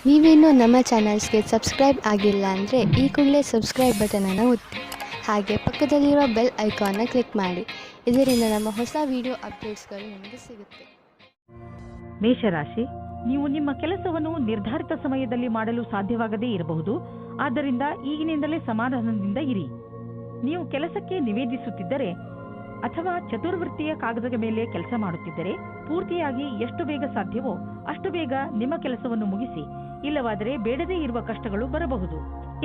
ನೀವೇನೂ ನಮ್ಮ ಚಾನಲ್ಸ್ಗೆ ಸಬ್ಸ್ಕ್ರೈಬ್ ಆಗಿಲ್ಲ ಅಂದರೆ ಈ ಕೂಡಲೇ ಸಬ್ಸ್ಕ್ರೈಬ್ ಬಟನನ್ನು ಒತ್ತಿ, ಹಾಗೆ ಪಕ್ಕದಲ್ಲಿರುವ ಬೆಲ್ ಐಕಾನ್ನ ಕ್ಲಿಕ್ ಮಾಡಿ. ಇದರಿಂದ ನಮ್ಮ ಹೊಸ ವಿಡಿಯೋ ಅಪ್ಡೇಟ್ಸ್ಗಳು ನಿಮಗೆ ಸಿಗುತ್ತೆ. ಮೇಷರಾಶಿ, ನೀವು ನಿಮ್ಮ ಕೆಲಸವನ್ನು ನಿರ್ಧಾರಿತ ಸಮಯದಲ್ಲಿ ಮಾಡಲು ಸಾಧ್ಯವಾಗದೇ ಇರಬಹುದು. ಆದ್ದರಿಂದ ಈಗಿನಿಂದಲೇ ಸಮಾಧಾನದಿಂದ ಇರಿ. ನೀವು ಕೆಲಸಕ್ಕೆ ನಿವೇದಿಸುತ್ತಿದ್ದರೆ ಅಥವಾ ಚತುರ್ವೃತ್ತಿಯ ಕಾಗದದ ಮೇಲೆ ಕೆಲಸ ಮಾಡುತ್ತಿದ್ದರೆ ಪೂರ್ತಿಯಾಗಿ ಎಷ್ಟು ಬೇಗ ಸಾಧ್ಯವೋ ಅಷ್ಟು ಬೇಗ ನಿಮ್ಮ ಕೆಲಸವನ್ನು ಮುಗಿಸಿ. ಇಲ್ಲವಾದರೆ ಬೇಡದೇ ಇರುವ ಕಷ್ಟಗಳು ಬರಬಹುದು.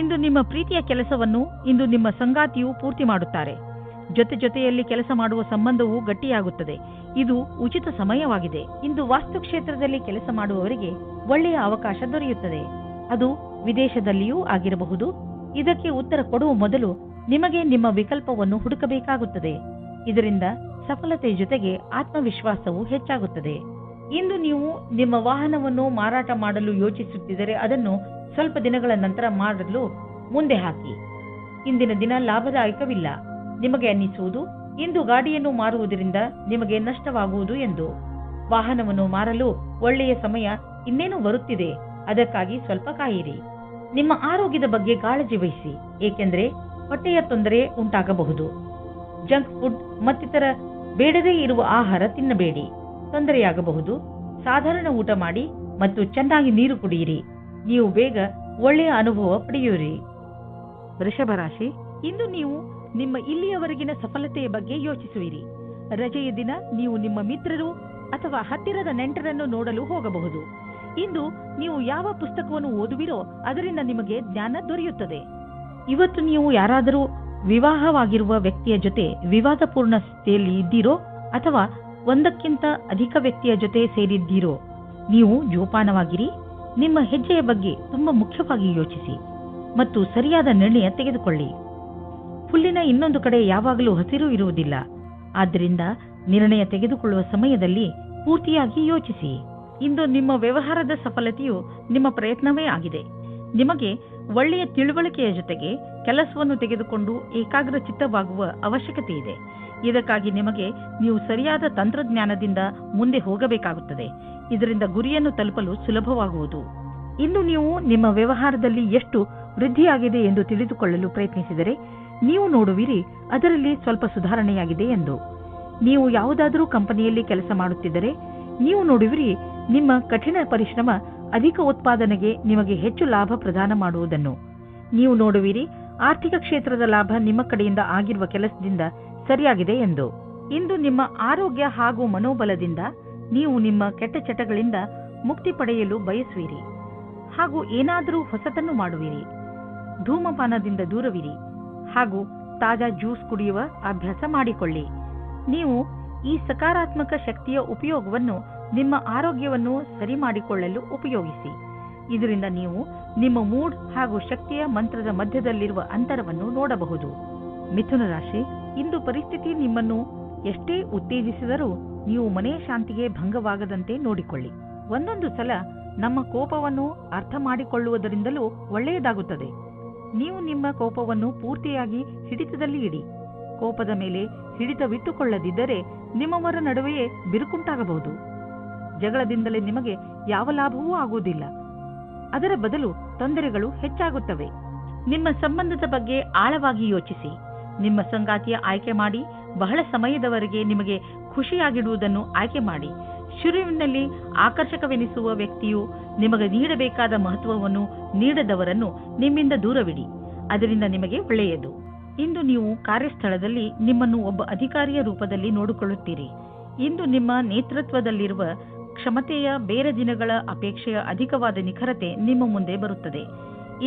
ಇಂದು ನಿಮ್ಮ ಪ್ರೀತಿಯ ಕೆಲಸವನ್ನು ಇಂದು ನಿಮ್ಮ ಸಂಗಾತಿಯು ಪೂರ್ತಿ ಮಾಡುತ್ತಾರೆ. ಜೊತೆಯಲ್ಲಿ ಕೆಲಸ ಮಾಡುವ ಸಂಬಂಧವು ಗಟ್ಟಿಯಾಗುತ್ತದೆ. ಇದು ಉಚಿತ ಸಮಯವಾಗಿದೆ. ಇಂದು ವಾಸ್ತುಕ್ಷೇತ್ರದಲ್ಲಿ ಕೆಲಸ ಮಾಡುವವರಿಗೆ ಒಳ್ಳೆಯ ಅವಕಾಶ ದೊರೆಯುತ್ತದೆ. ಅದು ವಿದೇಶದಲ್ಲಿಯೂ ಆಗಿರಬಹುದು. ಇದಕ್ಕೆ ಉತ್ತರ ಕೊಡುವ ಮೊದಲು ನಿಮಗೆ ನಿಮ್ಮ ವಿಕಲ್ಪವನ್ನು ಹುಡುಕಬೇಕಾಗುತ್ತದೆ. ಇದರಿಂದ ಸಫಲತೆ ಜೊತೆಗೆ ಆತ್ಮವಿಶ್ವಾಸವು ಹೆಚ್ಚಾಗುತ್ತದೆ. ಇಂದು ನೀವು ನಿಮ್ಮ ವಾಹನವನ್ನು ಮಾರಾಟ ಮಾಡಲು ಯೋಚಿಸುತ್ತಿದ್ದರೆ ಅದನ್ನು ಸ್ವಲ್ಪ ದಿನಗಳ ನಂತರ ಮಾಡಲು ಮುಂದೆ ಹಾಕಿ. ಇಂದಿನ ದಿನ ಲಾಭದಾಯಕವಿಲ್ಲ. ನಿಮಗೆ ಅನ್ನಿಸುವುದು ಇಂದು ಗಾಡಿಯನ್ನು ಮಾರುವುದರಿಂದ ನಿಮಗೆ ನಷ್ಟವಾಗುವುದು ಎಂದು. ವಾಹನವನ್ನು ಮಾರಲು ಒಳ್ಳೆಯ ಸಮಯ ಇನ್ನೇನು ಬರುತ್ತಿದೆ. ಅದಕ್ಕಾಗಿ ಸ್ವಲ್ಪ ಕಾಯಿರಿ. ನಿಮ್ಮ ಆರೋಗ್ಯದ ಬಗ್ಗೆ ಕಾಳಜಿ ವಹಿಸಿ, ಏಕೆಂದರೆ ಹೊಟ್ಟೆಯ ತೊಂದರೆ ಉಂಟಾಗಬಹುದು. ಜಂಕ್ ಫುಡ್ ಮತ್ತಿತರ ಬೇಡದೇ ಇರುವ ಆಹಾರ ತಿನ್ನಬೇಡಿ, ತೊಂದರೆಯಾಗಬಹುದು. ಸಾಧಾರಣ ಊಟ ಮಾಡಿ ಮತ್ತು ಚೆನ್ನಾಗಿ ನೀರು ಕುಡಿಯಿರಿ. ನೀವು ಬೇಗ ಒಳ್ಳೆಯ ಅನುಭವ ಪಡೆಯುವಿರಿ. ವೃಷಭ ರಾಶಿ, ಇಂದು ನೀವು ನಿಮ್ಮ ಇಲ್ಲಿಯವರೆಗಿನ ಸಫಲತೆಯ ಬಗ್ಗೆ ಯೋಚಿಸುವಿರಿ. ರಜೆಯ ದಿನ ನೀವು ನಿಮ್ಮ ಮಿತ್ರರು ಅಥವಾ ಹತ್ತಿರದ ನೆಂಟರನ್ನು ನೋಡಲು ಹೋಗಬಹುದು. ಇಂದು ನೀವು ಯಾವ ಪುಸ್ತಕವನ್ನು ಓದುವಿರೋ ಅದರಿಂದ ನಿಮಗೆ ಜ್ಞಾನ ದೊರೆಯುತ್ತದೆ. ಇವತ್ತು ನೀವು ಯಾರಾದರೂ ವಿವಾಹವಾಗಿರುವ ವ್ಯಕ್ತಿಯ ಜೊತೆ ವಿವಾದಪೂರ್ಣ ಸ್ಥಿತಿಯಲ್ಲಿ ಇದ್ದೀರೋ ಅಥವಾ ಒಂದಕ್ಕಿಂತ ಅಧಿಕ ವ್ಯಕ್ತಿಯ ಜೊತೆ ಸೇರಿದ್ದೀರೋ, ನೀವು ಜೋಪಾನವಾಗಿರಿ. ನಿಮ್ಮ ಹೆಜ್ಜೆಯ ಬಗ್ಗೆ ತುಂಬಾ ಮುಖ್ಯವಾಗಿ ಯೋಚಿಸಿ ಮತ್ತು ಸರಿಯಾದ ನಿರ್ಣಯ ತೆಗೆದುಕೊಳ್ಳಿ. ಹುಲ್ಲಿನ ಇನ್ನೊಂದು ಕಡೆ ಯಾವಾಗಲೂ ಹಸಿರು ಇರುವುದಿಲ್ಲ. ಆದ್ದರಿಂದ ನಿರ್ಣಯ ತೆಗೆದುಕೊಳ್ಳುವ ಸಮಯದಲ್ಲಿ ಪೂರ್ತಿಯಾಗಿ ಯೋಚಿಸಿ. ಇಂದು ನಿಮ್ಮ ವ್ಯವಹಾರದ ಸಫಲತೆಯು ನಿಮ್ಮ ಪ್ರಯತ್ನವೇ ಆಗಿದೆ. ನಿಮಗೆ ಒಳ್ಳೆಯ ತಿಳುವಳಿಕೆಯ ಜೊತೆಗೆ ಕೆಲಸವನ್ನು ತೆಗೆದುಕೊಂಡು ಏಕಾಗ್ರ ಚಿತ್ತವಾಗುವ ಅವಶ್ಯಕತೆ ಇದೆ. ಇದಕ್ಕಾಗಿ ನಿಮಗೆ ನೀವು ಸರಿಯಾದ ತಂತ್ರಜ್ಞಾನದಿಂದ ಮುಂದೆ ಹೋಗಬೇಕಾಗುತ್ತದೆ. ಇದರಿಂದ ಗುರಿಯನ್ನು ತಲುಪಲು ಸುಲಭವಾಗುವುದು. ಇಂದು ನೀವು ನಿಮ್ಮ ವ್ಯವಹಾರದಲ್ಲಿ ಎಷ್ಟು ವೃದ್ಧಿಯಾಗಿದೆ ಎಂದು ತಿಳಿದುಕೊಳ್ಳಲು ಪ್ರಯತ್ನಿಸಿದರೆ ನೀವು ನೋಡುವಿರಿ ಅದರಲ್ಲಿ ಸ್ವಲ್ಪ ಸುಧಾರಣೆಯಾಗಿದೆ ಎಂದು. ನೀವು ಯಾವುದಾದರೂ ಕಂಪನಿಯಲ್ಲಿ ಕೆಲಸ ಮಾಡುತ್ತಿದ್ದರೆ ನೀವು ನೋಡುವಿರಿ ನಿಮ್ಮ ಕಠಿಣ ಪರಿಶ್ರಮ ಅಧಿಕ ಉತ್ಪಾದನೆಗೆ ನಿಮಗೆ ಹೆಚ್ಚು ಲಾಭ ಪ್ರದಾನ ಮಾಡುವುದನ್ನು. ನೀವು ನೋಡುವಿರಿ ಆರ್ಥಿಕ ಕ್ಷೇತ್ರದ ಲಾಭ ನಿಮ್ಮ ಕಡೆಯಿಂದ ಆಗಿರುವ ಕೆಲಸದಿಂದ ಸರಿಯಾಗಿದೆ ಎಂದು. ಇಂದು ನಿಮ್ಮ ಆರೋಗ್ಯ ಹಾಗೂ ಮನೋಬಲದಿಂದ ನೀವು ನಿಮ್ಮ ಕೆಟ್ಟ ಚಟಗಳಿಂದ ಮುಕ್ತಿ ಪಡೆಯಲು ಬಯಸುವಿರಿ ಹಾಗೂ ಏನಾದರೂ ಹೊಸತನ್ನು ಮಾಡುವಿರಿ. ಧೂಮಪಾನದಿಂದ ದೂರವಿರಿ ಹಾಗೂ ತಾಜಾ ಜ್ಯೂಸ್ ಕುಡಿಯುವ ಅಭ್ಯಾಸ ಮಾಡಿಕೊಳ್ಳಿ. ನೀವು ಈ ಸಕಾರಾತ್ಮಕ ಶಕ್ತಿಯ ಉಪಯೋಗವನ್ನು ನಿಮ್ಮ ಆರೋಗ್ಯವನ್ನು ಸರಿ ಮಾಡಿಕೊಳ್ಳಲು ಉಪಯೋಗಿಸಿ. ಇದರಿಂದ ನೀವು ನಿಮ್ಮ ಮೂಡ್ ಹಾಗೂ ಶಕ್ತಿಯ ಮಂತ್ರದ ಮಧ್ಯದಲ್ಲಿರುವ ಅಂತರವನ್ನು ನೋಡಬಹುದು. ಮಿಥುನ ರಾಶಿ, ಇಂದು ಪರಿಸ್ಥಿತಿ ನಿಮ್ಮನ್ನು ಎಷ್ಟೇ ಉತ್ತೇಜಿಸಿದರೂ ನೀವು ಮನೆಯ ಶಾಂತಿಗೆ ಭಂಗವಾಗದಂತೆ ನೋಡಿಕೊಳ್ಳಿ. ಒಂದೊಂದು ಸಲ ನಮ್ಮ ಕೋಪವನ್ನು ಅರ್ಥ ಮಾಡಿಕೊಳ್ಳುವುದರಿಂದಲೂ ಒಳ್ಳೆಯದಾಗುತ್ತದೆ. ನೀವು ನಿಮ್ಮ ಕೋಪವನ್ನು ಪೂರ್ತಿಯಾಗಿ ಹಿಡಿತದಲ್ಲಿ ಇಡಿ. ಕೋಪದ ಮೇಲೆ ಹಿಡಿತವಿಟ್ಟುಕೊಳ್ಳದಿದ್ದರೆ ನಿಮ್ಮವರ ನಡುವೆಯೇ ಬಿರುಕುಂಟಾಗಬಹುದು. ಜಗಳದಿಂದಲೇ ನಿಮಗೆ ಯಾವ ಲಾಭವೂ ಆಗುವುದಿಲ್ಲ. ಅದರ ಬದಲು ತೊಂದರೆಗಳು ಹೆಚ್ಚಾಗುತ್ತವೆ. ನಿಮ್ಮ ಸಂಬಂಧದ ಬಗ್ಗೆ ಆಳವಾಗಿ ಯೋಚಿಸಿ. ನಿಮ್ಮ ಸಂಗಾತಿಯ ಆಯ್ಕೆ ಮಾಡಿ. ಬಹಳ ಸಮಯದವರೆಗೆ ನಿಮಗೆ ಖುಷಿಯಾಗಿಡುವುದನ್ನು ಆಯ್ಕೆ ಮಾಡಿ. ಶುರುವಿನಲ್ಲಿ ಆಕರ್ಷಕವೆನಿಸುವ ವ್ಯಕ್ತಿಯು ನಿಮಗೆ ನೀಡಬೇಕಾದ ಮಹತ್ವವನ್ನು ನೀಡದವರನ್ನು ನಿಮ್ಮಿಂದ ದೂರವಿಡಿ. ಅದರಿಂದ ನಿಮಗೆ ಒಳ್ಳೆಯದು. ಇಂದು ನೀವು ಕಾರ್ಯಸ್ಥಳದಲ್ಲಿ ನಿಮ್ಮನ್ನು ಒಬ್ಬ ಅಧಿಕಾರಿಯ ರೂಪದಲ್ಲಿ ನೋಡಿಕೊಳ್ಳುತ್ತೀರಿ. ಇಂದು ನಿಮ್ಮ ನೇತೃತ್ವದಲ್ಲಿರುವ ಕ್ಷಮತೆಯ ಬೇರೆ ದಿನಗಳ ಅಪೇಕ್ಷೆಯ ಅಧಿಕವಾದ ನಿಖರತೆ ನಿಮ್ಮ ಮುಂದೆ ಬರುತ್ತದೆ.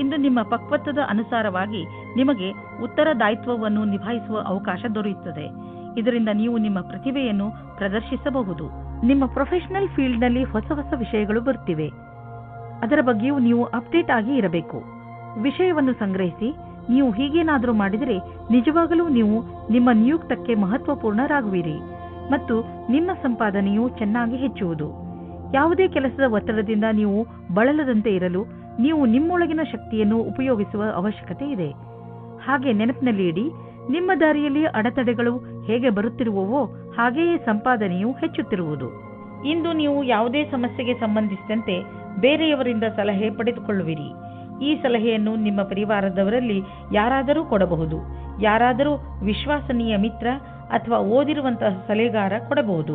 ಇಂದು ನಿಮ್ಮ ಪಕ್ವತ್ವದ ಅನುಸಾರವಾಗಿ ನಿಮಗೆ ಉತ್ತರದಾಯಿತ್ವವನ್ನು ನಿಭಾಯಿಸುವ ಅವಕಾಶ ದೊರೆಯುತ್ತದೆ. ಇದರಿಂದ ನೀವು ನಿಮ್ಮ ಪ್ರತಿಭೆಯನ್ನು ಪ್ರದರ್ಶಿಸಬಹುದು. ನಿಮ್ಮ ಪ್ರೊಫೆಷನಲ್ ಫೀಲ್ಡ್ನಲ್ಲಿ ಹೊಸ ವಿಷಯಗಳು ಬರುತ್ತಿವೆ. ಅದರ ಬಗ್ಗೆಯೂ ನೀವು ಅಪ್ಡೇಟ್ ಆಗಿ ಇರಬೇಕು. ವಿಷಯವನ್ನು ಸಂಗ್ರಹಿಸಿ. ನೀವು ಹೀಗೇನಾದರೂ ಮಾಡಿದರೆ ನಿಜವಾಗಲೂ ನೀವು ನಿಮ್ಮ ನಿಯುಕ್ತಕ್ಕೆ ಮಹತ್ವಪೂರ್ಣರಾಗುವಿರಿ ಮತ್ತು ನಿಮ್ಮ ಸಂಪಾದನೆಯು ಚೆನ್ನಾಗಿ ಹೆಚ್ಚುವುದು. ಯಾವುದೇ ಕೆಲಸದ ಒತ್ತಡದಿಂದ ನೀವು ಬಳಲದಂತೆ ಇರಲು ನೀವು ನಿಮ್ಮೊಳಗಿನ ಶಕ್ತಿಯನ್ನು ಉಪಯೋಗಿಸುವ ಅವಶ್ಯಕತೆ ಇದೆ. ಹಾಗೆ ನೆನಪಿನಲ್ಲಿ ಇಡಿ, ನಿಮ್ಮ ದಾರಿಯಲ್ಲಿ ಅಡೆತಡೆಗಳು ಹೇಗೆ ಬರುತ್ತಿರುವವೋ ಹಾಗೆಯೇ ಸಂಪಾದನೆಯು ಹೆಚ್ಚುತ್ತಿರುವುದು. ಇಂದು ನೀವು ಯಾವುದೇ ಸಮಸ್ಯೆಗೆ ಸಂಬಂಧಿಸಿದಂತೆ ಬೇರೆಯವರಿಂದ ಸಲಹೆ ಪಡೆದುಕೊಳ್ಳುವಿರಿ. ಈ ಸಲಹೆಯನ್ನು ನಿಮ್ಮ ಪರಿವಾರದವರಲ್ಲಿ ಯಾರಾದರೂ ಕೊಡಬಹುದು. ಯಾರಾದರೂ ವಿಶ್ವಾಸನೀಯ ಮಿತ್ರ ಅಥವಾ ಓದಿರುವಂತಹ ಸಲಹೆಗಾರ ಕೊಡಬಹುದು.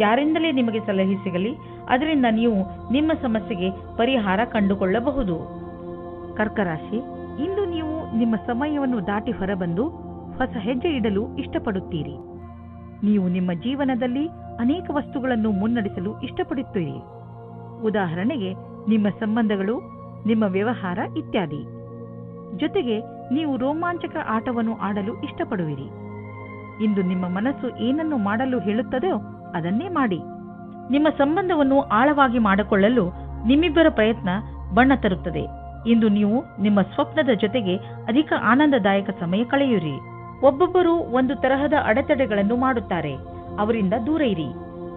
ಯಾರಿಂದಲೇ ನಿಮಗೆ ಸಲಹೆ ಸಿಗಲಿ, ಅದರಿಂದ ನೀವು ನಿಮ್ಮ ಸಮಸ್ಯೆಗೆ ಪರಿಹಾರ ಕಂಡುಕೊಳ್ಳಬಹುದು. ಕರ್ಕ ರಾಶಿ, ಇಂದು ನೀವು ನಿಮ್ಮ ಸಮಯವನ್ನು ದಾಟಿ ಹೊರಬಂದು ಹೊಸ ಹೆಜ್ಜೆ ಇಡಲು ಇಷ್ಟಪಡುತ್ತೀರಿ. ನೀವು ನಿಮ್ಮ ಜೀವನದಲ್ಲಿ ಅನೇಕ ವಸ್ತುಗಳನ್ನು ಮುನ್ನಡೆಸಲು ಇಷ್ಟಪಡುತ್ತೀರಿ. ಉದಾಹರಣೆಗೆ ನಿಮ್ಮ ಸಂಬಂಧಗಳು, ನಿಮ್ಮ ವ್ಯವಹಾರ ಇತ್ಯಾದಿ. ಜೊತೆಗೆ ನೀವು ರೋಮಾಂಚಕ ಆಟವನ್ನು ಆಡಲು ಇಷ್ಟಪಡುವಿರಿ. ಇಂದು ನಿಮ್ಮ ಮನಸ್ಸು ಏನನ್ನು ಮಾಡಲು ಹೇಳುತ್ತದೋ ಅದನ್ನೇ ಮಾಡಿ. ನಿಮ್ಮ ಸಂಬಂಧವನ್ನು ಆಳವಾಗಿ ಮಾಡಿಕೊಳ್ಳಲು ನಿಮ್ಮಿಬ್ಬರ ಪ್ರಯತ್ನ ಬಣ್ಣ ತರುತ್ತದೆ. ಇಂದು ನೀವು ನಿಮ್ಮ ಸ್ವಪ್ನದ ಜೊತೆಗೆ ಅಧಿಕ ಆನಂದದಾಯಕ ಸಮಯ ಕಳೆಯುವಿರಿ. ಒಬ್ಬೊಬ್ಬರು ಒಂದು ತರಹದ ಅಡೆತಡೆಗಳನ್ನು ಮಾಡುತ್ತಾರೆ, ಅವರಿಂದ ದೂರ ಇರಿ.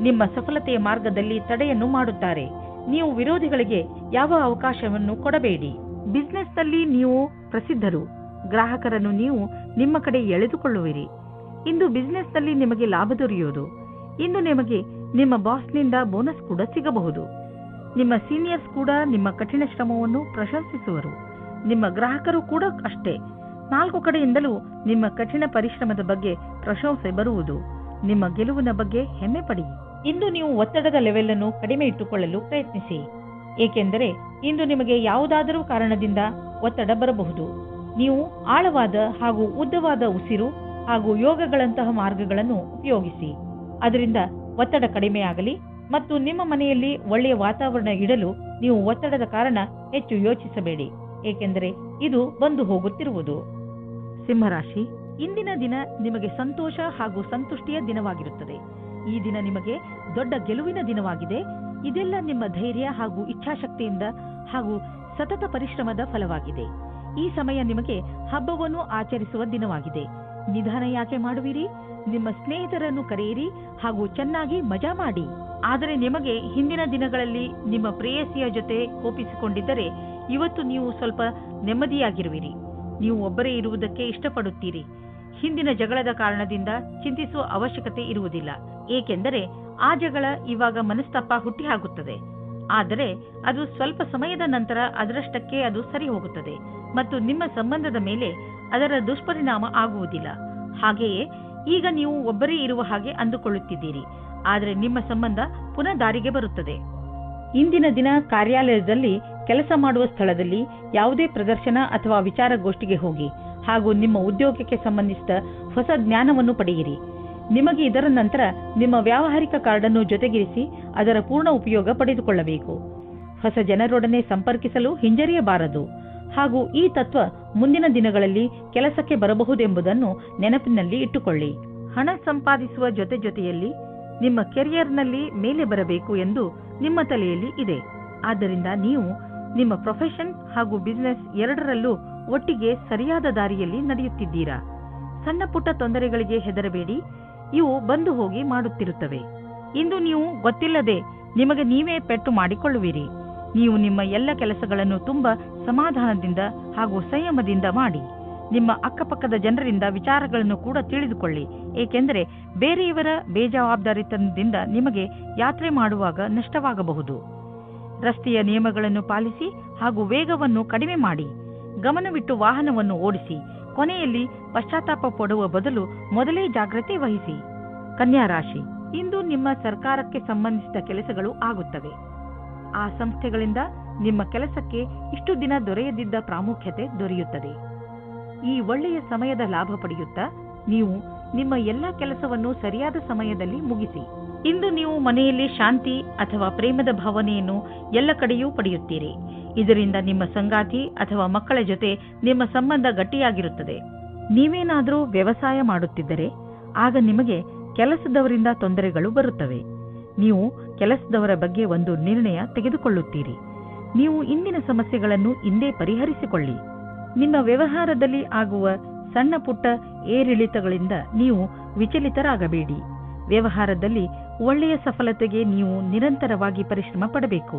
ನಿಮ್ಮ ಸಫಲತೆಯ ಮಾರ್ಗದಲ್ಲಿ ತಡೆಯನ್ನು ಮಾಡುತ್ತಾರೆ. ನೀವು ವಿರೋಧಿಗಳಿಗೆ ಯಾವ ಅವಕಾಶವನ್ನು ಕೊಡಬೇಡಿ. ಬಿಸ್ನೆಸ್ನಲ್ಲಿ ನೀವು ಪ್ರಸಿದ್ಧರು. ಗ್ರಾಹಕರನ್ನು ನೀವು ನಿಮ್ಮ ಕಡೆ ಎಳೆದುಕೊಳ್ಳುವಿರಿ. ಇಂದು ಬಿಸ್ನೆಸ್ನಲ್ಲಿ ನಿಮಗೆ ಲಾಭ ದೊರೆಯುವುದು. ಇಂದು ನಿಮಗೆ ನಿಮ್ಮ ಬಾಸ್ನಿಂದ ಬೋನಸ್ ಕೂಡ ಸಿಗಬಹುದು. ನಿಮ್ಮ ಸೀನಿಯರ್ಸ್ ಕೂಡ ನಿಮ್ಮ ಕಠಿಣ ಶ್ರಮವನ್ನು ಪ್ರಶಂಸಿಸುವರು. ನಿಮ್ಮ ಗ್ರಾಹಕರು ಕೂಡ ಅಷ್ಟೇ. 4 ಕಡೆಯಿಂದಲೂ ನಿಮ್ಮ ಕಠಿಣ ಪರಿಶ್ರಮದ ಬಗ್ಗೆ ಪ್ರಶಂಸೆ ಬರುವುದು. ನಿಮ್ಮ ಗೆಲುವಿನ ಬಗ್ಗೆ ಹೆಮ್ಮೆ ಪಡಿ. ಇಂದು ನೀವು ಒತ್ತಡದ ಲೆವೆಲ್ ಅನ್ನು ಕಡಿಮೆ ಇಟ್ಟುಕೊಳ್ಳಲು ಪ್ರಯತ್ನಿಸಿ. ಏಕೆಂದರೆ ಇಂದು ನಿಮಗೆ ಯಾವುದಾದರೂ ಕಾರಣದಿಂದ ಒತ್ತಡ ಬರಬಹುದು. ನೀವು ಆಳವಾದ ಹಾಗೂ ಉದ್ದವಾದ ಉಸಿರು ಹಾಗೂ ಯೋಗಗಳಂತಹ ಮಾರ್ಗಗಳನ್ನು ಉಪಯೋಗಿಸಿ. ಅದರಿಂದ ಒತ್ತಡ ಕಡಿಮೆಯಾಗಲಿ ಮತ್ತು ನಿಮ್ಮ ಮನೆಯಲ್ಲಿ ಒಳ್ಳೆಯ ವಾತಾವರಣ ಇಡಲು ನೀವು ಒತ್ತಡದ ಕಾರಣ ಹೆಚ್ಚು ಯೋಚಿಸಬೇಡಿ, ಏಕೆಂದರೆ ಇದು ಬಂದು ಹೋಗುತ್ತಿರುವುದು. ಸಿಂಹರಾಶಿ, ಇಂದಿನ ದಿನ ನಿಮಗೆ ಸಂತೋಷ ಹಾಗೂ ಸಂತುಷ್ಟಿಯ ದಿನವಾಗಿರುತ್ತದೆ. ಈ ದಿನ ನಿಮಗೆ ದೊಡ್ಡ ಗೆಲುವಿನ ದಿನವಾಗಿದೆ. ಇದೆಲ್ಲ ನಿಮ್ಮ ಧೈರ್ಯ ಹಾಗೂ ಇಚ್ಛಾಶಕ್ತಿಯಿಂದ ಹಾಗೂ ಸತತ ಪರಿಶ್ರಮದ ಫಲವಾಗಿದೆ. ಈ ಸಮಯ ನಿಮಗೆ ಹಬ್ಬವನ್ನು ಆಚರಿಸುವ ದಿನವಾಗಿದೆ. ನಿಧಾನ ಯಾಕೆ ಮಾಡುವಿರಿ? ನಿಮ್ಮ ಸ್ನೇಹಿತರನ್ನು ಕರೆಯಿರಿ ಹಾಗೂ ಚೆನ್ನಾಗಿ ಮಜಾ ಮಾಡಿ. ಆದರೆ ನಿಮಗೆ ಹಿಂದಿನ ದಿನಗಳಲ್ಲಿ ನಿಮ್ಮ ಪ್ರೇಯಸಿಯ ಜೊತೆ ಕೋಪಿಸಿಕೊಂಡಿದ್ದರೆ ಇವತ್ತು ನೀವು ಸ್ವಲ್ಪ ನೆಮ್ಮದಿಯಾಗಿರುವಿರಿ. ನೀವು ಒಬ್ಬರೇ ಇರುವುದಕ್ಕೆ ಇಷ್ಟಪಡುತ್ತೀರಿ. ಹಿಂದಿನ ಜಗಳದ ಕಾರಣದಿಂದ ಚಿಂತಿಸುವ ಅವಶ್ಯಕತೆ ಇರುವುದಿಲ್ಲ, ಏಕೆಂದರೆ ಆ ಜಗಳ ಇವಾಗ ಮನಸ್ತಾಪ ಹುಟ್ಟಿಹಾಕುತ್ತದೆ. ಆದರೆ ಅದು ಸ್ವಲ್ಪ ಸಮಯದ ನಂತರ ಅದರಷ್ಟಕ್ಕೆ ಅದು ಸರಿ ಹೋಗುತ್ತದೆ ಮತ್ತು ನಿಮ್ಮ ಸಂಬಂಧದ ಮೇಲೆ ಅದರ ದುಷ್ಪರಿಣಾಮ ಆಗುವುದಿಲ್ಲ. ಹಾಗೆಯೇ ಈಗ ನೀವು ಒಬ್ಬರೇ ಇರುವ ಹಾಗೆ ಅಂದುಕೊಳ್ಳುತ್ತಿದ್ದೀರಿ, ಆದರೆ ನಿಮ್ಮ ಸಂಬಂಧ ಪುನಃ ದಾರಿಗೆ ಬರುತ್ತದೆ. ಇಂದಿನ ದಿನ ಕಾರ್ಯಾಲಯದಲ್ಲಿ ಕೆಲಸ ಮಾಡುವ ಸ್ಥಳದಲ್ಲಿ ಯಾವುದೇ ಪ್ರದರ್ಶನ ಅಥವಾ ವಿಚಾರಗೋಷ್ಠಿಗೆ ಹೋಗಿ ಹಾಗೂ ನಿಮ್ಮ ಉದ್ಯೋಗಕ್ಕೆ ಸಂಬಂಧಿಸಿದ ಹೊಸ ಜ್ಞಾನವನ್ನು ಪಡೆಯಿರಿ. ನಿಮಗೆ ಇದರ ನಂತರ ನಿಮ್ಮ ವ್ಯಾವಹಾರಿಕ ಕಾರ್ಡನ್ನು ಜೊತೆಗಿರಿಸಿ ಅದರ ಪೂರ್ಣ ಉಪಯೋಗ ಪಡೆದುಕೊಳ್ಳಬೇಕು. ಹೊಸ ಜನರೊಡನೆ ಸಂಪರ್ಕಿಸಲು ಹಿಂಜರಿಯಬಾರದು ಹಾಗೂ ಈ ತತ್ವ ಮುಂದಿನ ದಿನಗಳಲ್ಲಿ ಕೆಲಸಕ್ಕೆ ಬರಬಹುದೆಂಬುದನ್ನು ನೆನಪಿನಲ್ಲಿ ಇಟ್ಟುಕೊಳ್ಳಿ. ಹಣ ಸಂಪಾದಿಸುವ ಜೊತೆಯಲ್ಲಿ ನಿಮ್ಮ ಕೆರಿಯರ್ನಲ್ಲಿ ಮೇಲೆ ಬರಬೇಕು ಎಂದು ನಿಮ್ಮ ತಲೆಯಲ್ಲಿ ಇದೆ. ಆದ್ದರಿಂದ ನೀವು ನಿಮ್ಮ ಪ್ರೊಫೆಷನ್ ಹಾಗೂ ಬಿಸಿನೆಸ್ ಎರಡರಲ್ಲೂ ಒಟ್ಟಿಗೆ ಸರಿಯಾದ ದಾರಿಯಲ್ಲಿ ನಡೆಯುತ್ತಿದ್ದೀರಾ. ಸಣ್ಣ ಪುಟ್ಟ ತೊಂದರೆಗಳಿಗೆ ಹೆದರಬೇಡಿ, ಇವು ಬಂದು ಹೋಗಿ ಮಾಡುತ್ತಿರುತ್ತವೆ. ಇಂದು ನೀವು ಗೊತ್ತಿಲ್ಲದೆ ನಿಮಗೆ ನೀವೇ ಪೆಟ್ಟು ಮಾಡಿಕೊಳ್ಳುವಿರಿ. ನೀವು ನಿಮ್ಮ ಎಲ್ಲ ಕೆಲಸಗಳನ್ನು ತುಂಬಾ ಸಮಾಧಾನದಿಂದ ಹಾಗೂ ಸಂಯಮದಿಂದ ಮಾಡಿ. ನಿಮ್ಮ ಅಕ್ಕಪಕ್ಕದ ಜನರಿಂದ ವಿಚಾರಗಳನ್ನು ಕೂಡ ತಿಳಿದುಕೊಳ್ಳಿ, ಏಕೆಂದರೆ ಬೇರೆಯವರ ಬೇಜವಾಬ್ದಾರಿತನದಿಂದ ನಿಮಗೆ ಯಾತ್ರೆ ಮಾಡುವಾಗ ನಷ್ಟವಾಗಬಹುದು. ರಸ್ತೆಯ ನಿಯಮಗಳನ್ನು ಪಾಲಿಸಿ ಹಾಗೂ ವೇಗವನ್ನು ಕಡಿಮೆ ಮಾಡಿ. ಗಮನವಿಟ್ಟು ವಾಹನವನ್ನು ಓಡಿಸಿ. ಕೊನೆಯಲ್ಲಿ ಪಶ್ಚಾತ್ತಾಪ ಪಡುವ ಬದಲು ಮೊದಲೇ ಜಾಗ್ರತೆ ವಹಿಸಿ. ಕನ್ಯಾ ರಾಶಿ, ಇಂದು ನಿಮ್ಮ ಸರ್ಕಾರಕ್ಕೆ ಸಂಬಂಧಿಸಿದ ಕೆಲಸಗಳು ಆಗುತ್ತವೆ. ಆ ಸಂಸ್ಥೆಗಳಿಂದ ನಿಮ್ಮ ಕೆಲಸಕ್ಕೆ ಇಷ್ಟು ದಿನ ದೊರೆಯದಿದ್ದ ಪ್ರಾಮುಖ್ಯತೆ ದೊರೆಯುತ್ತದೆ. ಈ ಒಳ್ಳೆಯ ಸಮಯದ ಲಾಭ ಪಡೆಯುತ್ತಾ ನೀವು ನಿಮ್ಮ ಎಲ್ಲ ಕೆಲಸವನ್ನು ಸರಿಯಾದ ಸಮಯದಲ್ಲಿ ಮುಗಿಸಿ. ಇಂದು ನೀವು ಮನೆಯಲ್ಲಿ ಶಾಂತಿ ಅಥವಾ ಪ್ರೇಮದ ಭಾವನೆಯನ್ನು ಎಲ್ಲ ಕಡೆಯೂ ಪಡೆಯುತ್ತೀರಿ. ಇದರಿಂದ ನಿಮ್ಮ ಸಂಗಾತಿ ಅಥವಾ ಮಕ್ಕಳ ಜೊತೆ ನಿಮ್ಮ ಸಂಬಂಧ ಗಟ್ಟಿಯಾಗಿರುತ್ತದೆ. ನೀವೇನಾದರೂ ವ್ಯವಸಾಯ ಮಾಡುತ್ತಿದ್ದರೆ ಆಗ ನಿಮಗೆ ಕೆಲಸದವರಿಂದ ತೊಂದರೆಗಳು ಬರುತ್ತವೆ. ನೀವು ಕೆಲಸದವರ ಬಗ್ಗೆ ಒಂದು ನಿರ್ಣಯ ತೆಗೆದುಕೊಳ್ಳುತ್ತೀರಿ. ನೀವು ಇಂದಿನ ಸಮಸ್ಯೆಗಳನ್ನು ಇಂದೇ ಪರಿಹರಿಸಿಕೊಳ್ಳಿ. ನಿಮ್ಮ ವ್ಯವಹಾರದಲ್ಲಿ ಆಗುವ ಸಣ್ಣ ಪುಟ್ಟ ಏರಿಳಿತಗಳಿಂದ ನೀವು ವಿಚಲಿತರಾಗಬೇಡಿ. ವ್ಯವಹಾರದಲ್ಲಿ ಒಳ್ಳೆಯ ಸಫಲತೆಗೆ ನೀವು ನಿರಂತರವಾಗಿ ಪರಿಶ್ರಮ ಪಡಬೇಕು.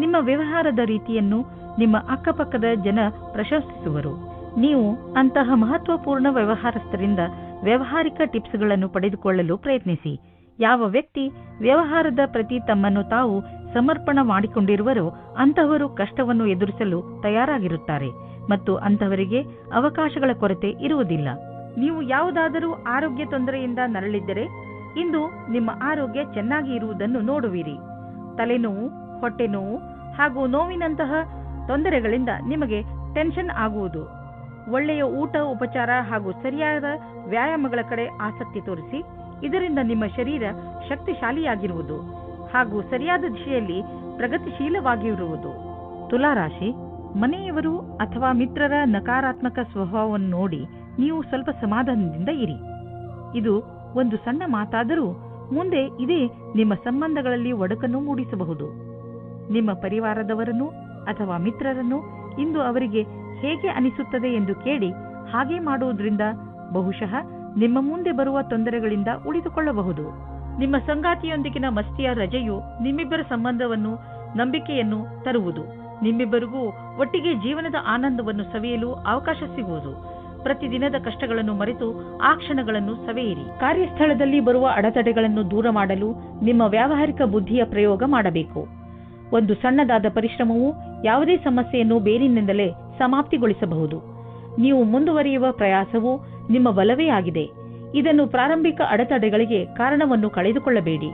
ನಿಮ್ಮ ವ್ಯವಹಾರದ ರೀತಿಯನ್ನು ನಿಮ್ಮ ಅಕ್ಕಪಕ್ಕದ ಜನ ಪ್ರಶಂಸಿಸುವರು. ನೀವು ಅಂತಹ ಮಹತ್ವಪೂರ್ಣ ವ್ಯವಹಾರಸ್ಥರಿಂದ ವ್ಯಾವಹಾರಿಕ ಟಿಪ್ಸ್ಗಳನ್ನು ಪಡೆದುಕೊಳ್ಳಲು ಪ್ರಯತ್ನಿಸಿ. ಯಾವ ವ್ಯಕ್ತಿ ವ್ಯವಹಾರದ ಪ್ರತಿ ತಮ್ಮನ್ನು ತಾವು ಸಮರ್ಪಣ ಮಾಡಿಕೊಂಡಿರುವರೋ ಅಂತಹವರು ಕಷ್ಟವನ್ನು ಎದುರಿಸಲು ತಯಾರಾಗಿರುತ್ತಾರೆ ಮತ್ತು ಅಂತಹವರಿಗೆ ಅವಕಾಶಗಳ ಕೊರತೆ ಇರುವುದಿಲ್ಲ. ನೀವು ಯಾವುದಾದರೂ ಆರೋಗ್ಯ ತೊಂದರೆಯಿಂದ ನರಳಿದ್ದರೆ ಇಂದು ನಿಮ್ಮ ಆರೋಗ್ಯ ಚೆನ್ನಾಗಿ ಇರುವುದನ್ನು ನೋಡುವಿರಿ. ತಲೆನೋವು, ಹೊಟ್ಟೆ ನೋವು ಹಾಗೂ ನೋವಿನಂತಹ ತೊಂದರೆಗಳಿಂದ ನಿಮಗೆ ಟೆನ್ಷನ್ ಆಗುವುದು. ಒಳ್ಳೆಯ ಊಟ, ಉಪಚಾರ ಹಾಗೂ ಸರಿಯಾದ ವ್ಯಾಯಾಮಗಳ ಕಡೆ ಆಸಕ್ತಿ ತೋರಿಸಿ. ಇದರಿಂದ ನಿಮ್ಮ ಶರೀರ ಶಕ್ತಿಶಾಲಿಯಾಗಿರುವುದು ಹಾಗೂ ಸರಿಯಾದ ದಿಶೆಯಲ್ಲಿ ಪ್ರಗತಿಶೀಲವಾಗಿರುವುದು. ತುಲಾರಾಶಿ, ಮನೆಯವರು ಅಥವಾ ಮಿತ್ರರ ನಕಾರಾತ್ಮಕ ಸ್ವಭಾವವನ್ನು ನೋಡಿ ನೀವು ಸ್ವಲ್ಪ ಸಮಾಧಾನದಿಂದ ಇರಿ. ಇದು ಒಂದು ಸಣ್ಣ ಮಾತಾದರೂ ಮುಂದೆ ಇದೇ ನಿಮ್ಮ ಸಂಬಂಧಗಳಲ್ಲಿ ಒಡಕನ್ನು ಮೂಡಿಸಬಹುದು. ನಿಮ್ಮ ಪರಿವಾರದವರನ್ನು ಅಥವಾ ಮಿತ್ರರನ್ನು ಇಂದು ಅವರಿಗೆ ಹೇಗೆ ಅನಿಸುತ್ತದೆ ಎಂದು ಕೇಳಿ ಹಾಗೆ ಮಾಡುವುದರಿಂದ ಬಹುಶಃ ನಿಮ್ಮ ಮುಂದೆ ಬರುವ ತೊಂದರೆಗಳಿಂದ ಉಳಿದುಕೊಳ್ಳಬಹುದು. ನಿಮ್ಮ ಸಂಗಾತಿಯೊಂದಿಗಿನ ಮಸ್ತಿಯ ರಜೆಯು ನಿಮ್ಮಿಬ್ಬರ ಸಂಬಂಧವನ್ನು, ನಂಬಿಕೆಯನ್ನು ತರುವುದು. ನಿಮ್ಮಿಬ್ಬರಿಗೂ ಒಟ್ಟಿಗೆ ಜೀವನದ ಆನಂದವನ್ನು ಸವಿಯಲು ಅವಕಾಶ ಸಿಗುವುದು. ಪ್ರತಿದಿನದ ಕಷ್ಟಗಳನ್ನು ಮರೆತು ಆ ಕ್ಷಣಗಳನ್ನು ಸವೆಯಿರಿ. ಕಾರ್ಯಸ್ಥಳದಲ್ಲಿ ಬರುವ ಅಡೆತಡೆಗಳನ್ನು ದೂರ ಮಾಡಲು ನಿಮ್ಮ ವ್ಯಾವಹಾರಿಕ ಬುದ್ಧಿಯ ಪ್ರಯೋಗ ಮಾಡಬೇಕು. ಒಂದು ಸಣ್ಣದಾದ ಪರಿಶ್ರಮವು ಯಾವುದೇ ಸಮಸ್ಯೆಯನ್ನು ಬೇರಿನಿಂದಲೇ ಸಮಾಪ್ತಿಗೊಳಿಸಬಹುದು. ನೀವು ಮುಂದುವರಿಯುವ ಪ್ರಯಾಸವು ನಿಮ್ಮ ಬಲವೇ ಆಗಿದೆ. ಇದನ್ನು ಪ್ರಾರಂಭಿಕ ಅಡೆತಡೆಗಳಿಗೆ ಕಾರಣವನ್ನು ಕಳೆದುಕೊಳ್ಳಬೇಡಿ.